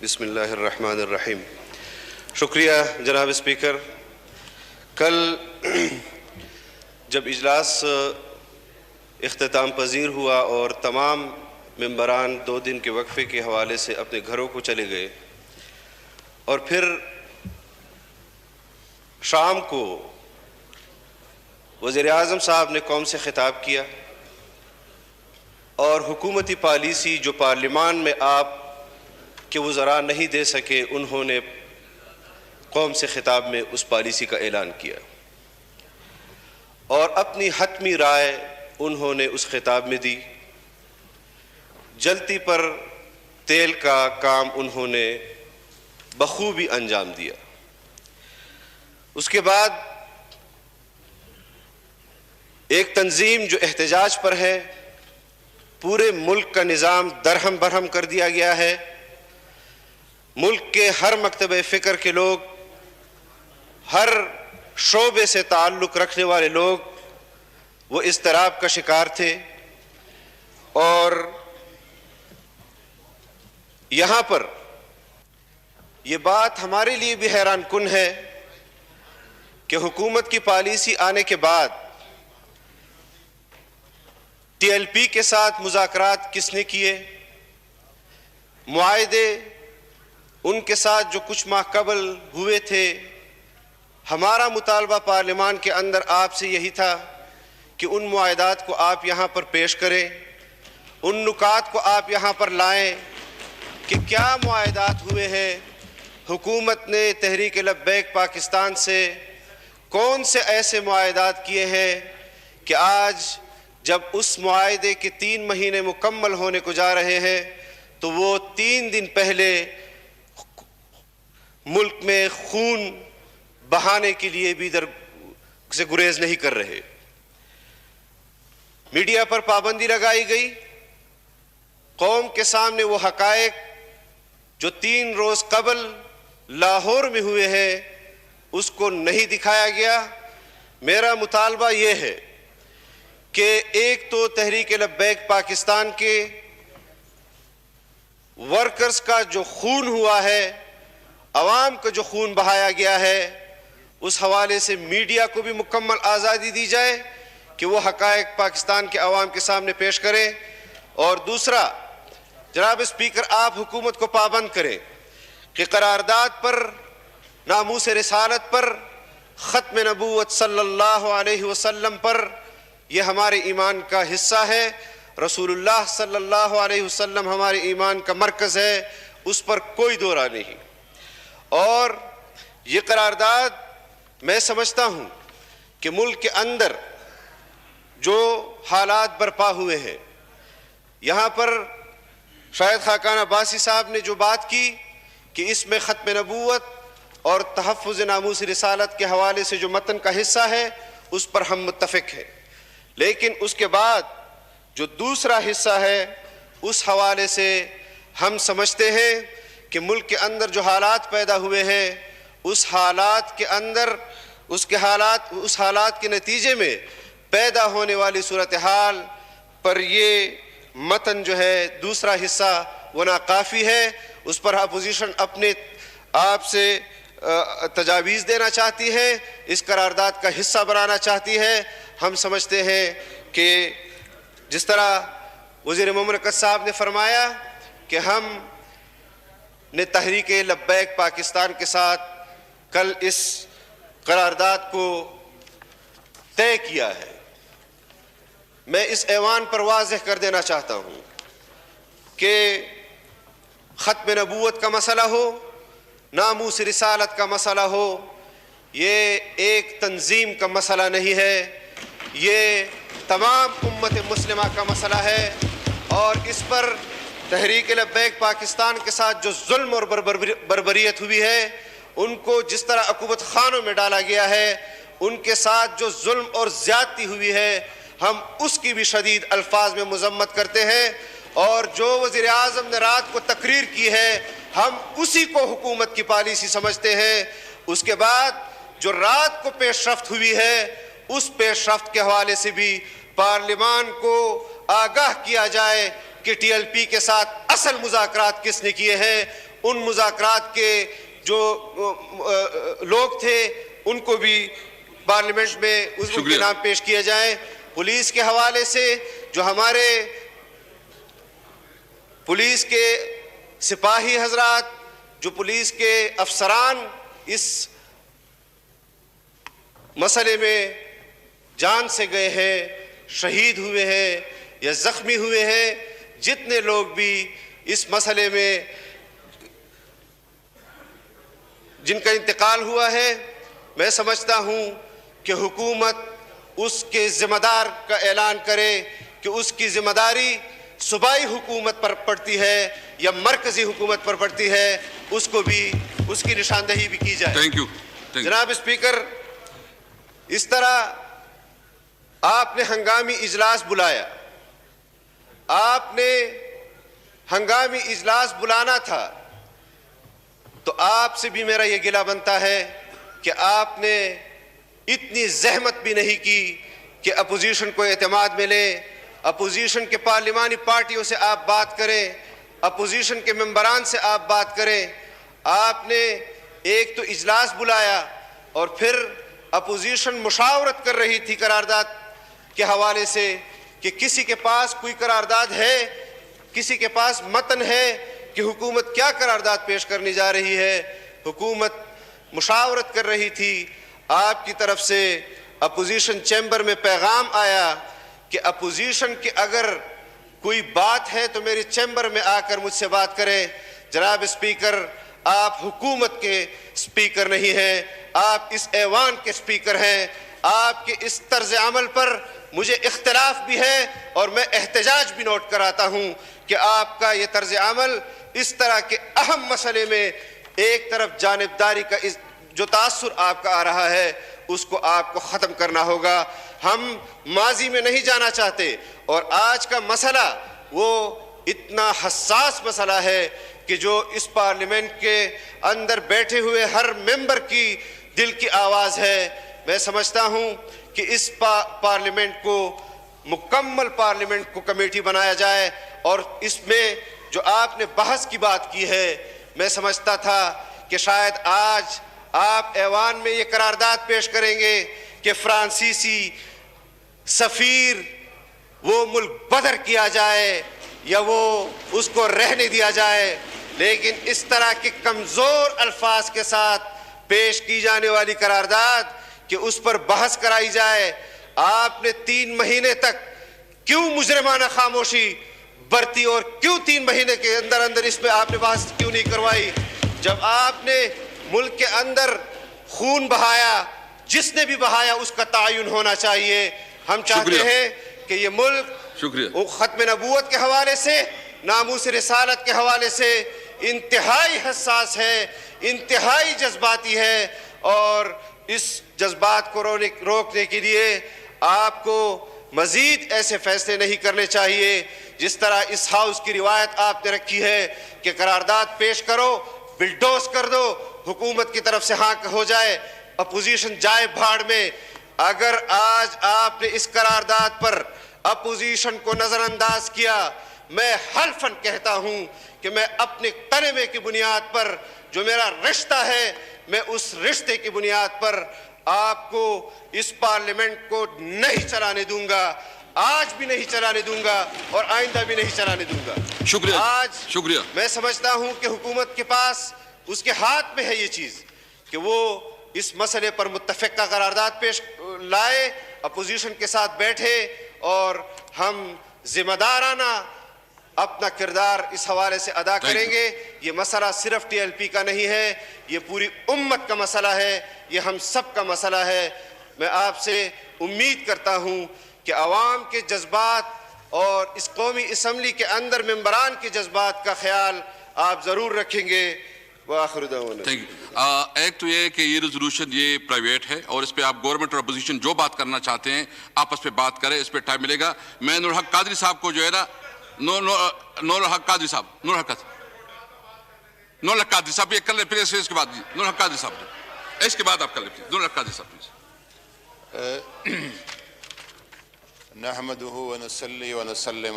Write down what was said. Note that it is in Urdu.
بسم اللہ الرحمن الرحیم۔ شکریہ جناب اسپیکر۔ کل جب اجلاس اختتام پذیر ہوا اور تمام ممبران 2 دن کے وقفے کے حوالے سے اپنے گھروں کو چلے گئے اور پھر شام کو وزیر اعظم صاحب نے قوم سے خطاب کیا اور حکومتی پالیسی جو پارلیمان میں آپ کے وزراء نہیں دے سکے، انہوں نے قوم سے خطاب میں اس پالیسی کا اعلان کیا اور اپنی حتمی رائے انہوں نے اس خطاب میں دی۔ جلتی پر تیل کا کام انہوں نے بخوبی انجام دیا۔ اس کے بعد ایک تنظیم جو احتجاج پر ہے، پورے ملک کا نظام درہم برہم کر دیا گیا ہے۔ ملک کے ہر مکتبہ فکر کے لوگ، ہر شعبے سے تعلق رکھنے والے لوگ وہ اضطراب کا شکار تھے، اور یہاں پر یہ بات ہمارے لیے بھی حیران کن ہے کہ حکومت کی پالیسی آنے کے بعد ٹی ایل پی کے ساتھ مذاکرات کس نے کیے، معاہدے ان کے ساتھ جو کچھ ماہ قبل ہوئے تھے۔ ہمارا مطالبہ پارلیمان کے اندر آپ سے یہی تھا کہ ان معاہدات کو آپ یہاں پر پیش کریں، ان نکات کو آپ یہاں پر لائیں کہ کیا معاہدات ہوئے ہیں۔ حکومت نے تحریک لبیک پاکستان سے کون سے ایسے معاہدات کیے ہیں کہ آج جب اس معاہدے کے 3 مہینے مکمل ہونے کو جا رہے ہیں تو وہ 3 دن پہلے ملک میں خون بہانے کے لیے بھی در سے گریز نہیں کر رہے۔ میڈیا پر پابندی لگائی گئی، قوم کے سامنے وہ حقائق جو 3 روز قبل لاہور میں ہوئے ہیں اس کو نہیں دکھایا گیا۔ میرا مطالبہ یہ ہے کہ ایک تو تحریک لبیک پاکستان کے ورکرز کا جو خون ہوا ہے، عوام کا جو خون بہایا گیا ہے، اس حوالے سے میڈیا کو بھی مکمل آزادی دی جائے کہ وہ حقائق پاکستان کے عوام کے سامنے پیش کرے۔ اور دوسرا، جناب اسپیکر، آپ حکومت کو پابند کریں کہ قرارداد پر، ناموس رسالت پر، ختم نبوت صلی اللہ علیہ وسلم پر، یہ ہمارے ایمان کا حصہ ہے۔ رسول اللہ صلی اللہ علیہ وسلم ہمارے ایمان کا مرکز ہے، اس پر کوئی دو رائے نہیں۔ اور یہ قرارداد میں سمجھتا ہوں کہ ملک کے اندر جو حالات برپا ہوئے ہیں، یہاں پر شاید خاقان عباسی صاحب نے جو بات کی کہ اس میں ختم نبوت اور تحفظ ناموس رسالت کے حوالے سے جو متن کا حصہ ہے اس پر ہم متفق ہیں، لیکن اس کے بعد جو دوسرا حصہ ہے اس حوالے سے ہم سمجھتے ہیں کہ ملک کے اندر جو حالات پیدا ہوئے ہیں، اس حالات کے اندر اس حالات کے نتیجے میں پیدا ہونے والی صورتحال پر یہ متن جو ہے دوسرا حصہ وہ ناکافی ہے۔ اس پر اپوزیشن اپنے آپ سے تجاویز دینا چاہتی ہے، اس قرارداد کا حصہ بنانا چاہتی ہے۔ ہم سمجھتے ہیں کہ جس طرح وزیر مملکت صاحب نے فرمایا کہ ہم نے تحریک لبیک پاکستان کے ساتھ کل اس قرارداد کو طے کیا ہے، میں اس ایوان پر واضح کر دینا چاہتا ہوں کہ ختم نبوت کا مسئلہ ہو، ناموس رسالت کا مسئلہ ہو، یہ ایک تنظیم کا مسئلہ نہیں ہے، یہ تمام امت مسلمہ کا مسئلہ ہے۔ اور اس پر تحریک لبیک پاکستان کے ساتھ جو ظلم اور بربریت ہوئی ہے، ان کو جس طرح عقوبت خانوں میں ڈالا گیا ہے، ان کے ساتھ جو ظلم اور زیادتی ہوئی ہے، ہم اس کی بھی شدید الفاظ میں مذمت کرتے ہیں۔ اور جو وزیر اعظم نے رات کو تقریر کی ہے، ہم اسی کو حکومت کی پالیسی سمجھتے ہیں۔ اس کے بعد جو رات کو پیش رفت ہوئی ہے، اس پیش رفت کے حوالے سے بھی پارلیمان کو آگاہ کیا جائے کہ ٹی ایل پی کے ساتھ اصل مذاکرات کس نے کیے ہیں، ان مذاکرات کے جو لوگ تھے ان کو بھی پارلیمنٹ میں ان کے نام پیش کیا جائے. پولیس کے حوالے سے جو ہمارے پولیس کے سپاہی حضرات، جو پولیس کے افسران اس مسئلے میں جان سے گئے ہیں، شہید ہوئے ہیں یا زخمی ہوئے ہیں، جتنے لوگ بھی اس مسئلے میں جن کا انتقال ہوا ہے، میں سمجھتا ہوں کہ حکومت اس کے ذمہ دار کا اعلان کرے کہ اس کی ذمہ داری صوبائی حکومت پر پڑتی ہے یا مرکزی حکومت پر پڑتی ہے، اس کو بھی اس کی نشاندہی بھی کی جائے. جناب اسپیکر، اس طرح آپ نے ہنگامی اجلاس بلایا. آپ نے ہنگامی اجلاس بلانا تھا تو آپ سے بھی میرا یہ گلہ بنتا ہے کہ آپ نے اتنی زحمت بھی نہیں کی کہ اپوزیشن کو اعتماد ملے، اپوزیشن کے پارلیمانی پارٹیوں سے آپ بات کریں، اپوزیشن کے ممبران سے آپ بات کریں. آپ نے ایک تو اجلاس بلایا اور پھر اپوزیشن مشاورت کر رہی تھی قرارداد کے حوالے سے کہ کسی کے پاس کوئی قرارداد ہے، کسی کے پاس متن ہے کہ حکومت کیا قرارداد پیش کرنے جا رہی ہے. حکومت مشاورت کر رہی تھی. آپ کی طرف سے اپوزیشن چیمبر میں پیغام آیا کہ اپوزیشن کی اگر کوئی بات ہے تو میری چیمبر میں آ کر مجھ سے بات کریں. جناب اسپیکر، آپ حکومت کے اسپیکر نہیں ہیں، آپ اس ایوان کے اسپیکر ہیں. آپ کے اس طرز عمل پر مجھے اختلاف بھی ہے اور میں احتجاج بھی نوٹ کراتا ہوں کہ آپ کا یہ طرز عمل اس طرح کے اہم مسئلے میں ایک طرف جانبداری کا جو تاثر آپ کا آ رہا ہے اس کو آپ کو ختم کرنا ہوگا. ہم ماضی میں نہیں جانا چاہتے اور آج کا مسئلہ وہ اتنا حساس مسئلہ ہے کہ جو اس پارلیمنٹ کے اندر بیٹھے ہوئے ہر ممبر کی دل کی آواز ہے. میں سمجھتا ہوں کہ اس پارلیمنٹ کو مکمل پارلیمنٹ کو کمیٹی بنایا جائے اور اس میں جو آپ نے بحث کی بات کی ہے، میں سمجھتا تھا کہ شاید آج آپ ایوان میں یہ قرارداد پیش کریں گے کہ فرانسیسی سفیر وہ ملک بدر کیا جائے یا وہ اس کو رہنے دیا جائے، لیکن اس طرح کے کمزور الفاظ کے ساتھ پیش کی جانے والی قرارداد کہ اس پر بحث کرائی جائے. آپ نے 3 مہینے تک کیوں مجرمانہ خاموشی برتی اور کیوں 3 مہینے کے اندر اندر اس پہ آپ نے بحث کیوں نہیں کروائی؟ جب آپ نے ملک کے اندر خون بہایا، جس نے بھی بہایا اس کا تعین ہونا چاہیے. ہم چاہتے ہیں کہ یہ ملک ختم نبوت کے حوالے سے، ناموس رسالت کے حوالے سے انتہائی حساس ہے، انتہائی جذباتی ہے، اور اس جذبات کو روکنے کے لیے آپ کو مزید ایسے فیصلے نہیں کرنے چاہیے جس طرح اس ہاؤس کی روایت آپ نے رکھی ہے کہ قرارداد پیش کرو، بلڈوز کر دو، حکومت کی طرف سے ہاں ہو جائے، اپوزیشن جائے بھاڑ میں. اگر آج آپ نے اس قرارداد پر اپوزیشن کو نظر انداز کیا، میں حلفاً کہتا ہوں کہ میں اپنے کلمے کی بنیاد پر جو میرا رشتہ ہے، میں اس رشتے کی بنیاد پر آپ کو اس پارلیمنٹ کو نہیں چلانے دوں گا. آج بھی نہیں چلانے دوں گا اور آئندہ بھی نہیں چلانے دوں گا. شکریہ. میں سمجھتا ہوں کہ حکومت کے پاس اس کے ہاتھ میں ہے یہ چیز کہ وہ اس مسئلے پر متفقہ قرارداد پیش لائے، اپوزیشن کے ساتھ بیٹھے اور ہم ذمہ دارانہ اپنا کردار اس حوالے سے ادا کریں گے. یہ مسئلہ صرف ٹی ایل پی کا نہیں ہے، یہ پوری امت کا مسئلہ ہے، یہ ہم سب کا مسئلہ ہے. میں آپ سے امید کرتا ہوں کہ عوام کے جذبات اور اس قومی اسمبلی کے اندر ممبران کے جذبات کا خیال آپ ضرور رکھیں گے. وآخر دعوانا. ایک تو یہ کہ یہ ریزولوشن یہ پرائیویٹ ہے اور اس پہ آپ گورنمنٹ اور اپوزیشن جو بات کرنا چاہتے ہیں آپس پہ بات کریں، اس پہ ٹائم ملے گا. میں نور الحق قادری صاحب کو جو ہے نا نور الحق قادری صاحب یہ کر لیں، پھر اس کے بعد نور الحق قادری صاحب اس کے بعد آپ کر لیں. نور الحق قادری صاحب نحمده ونصلي ونسلم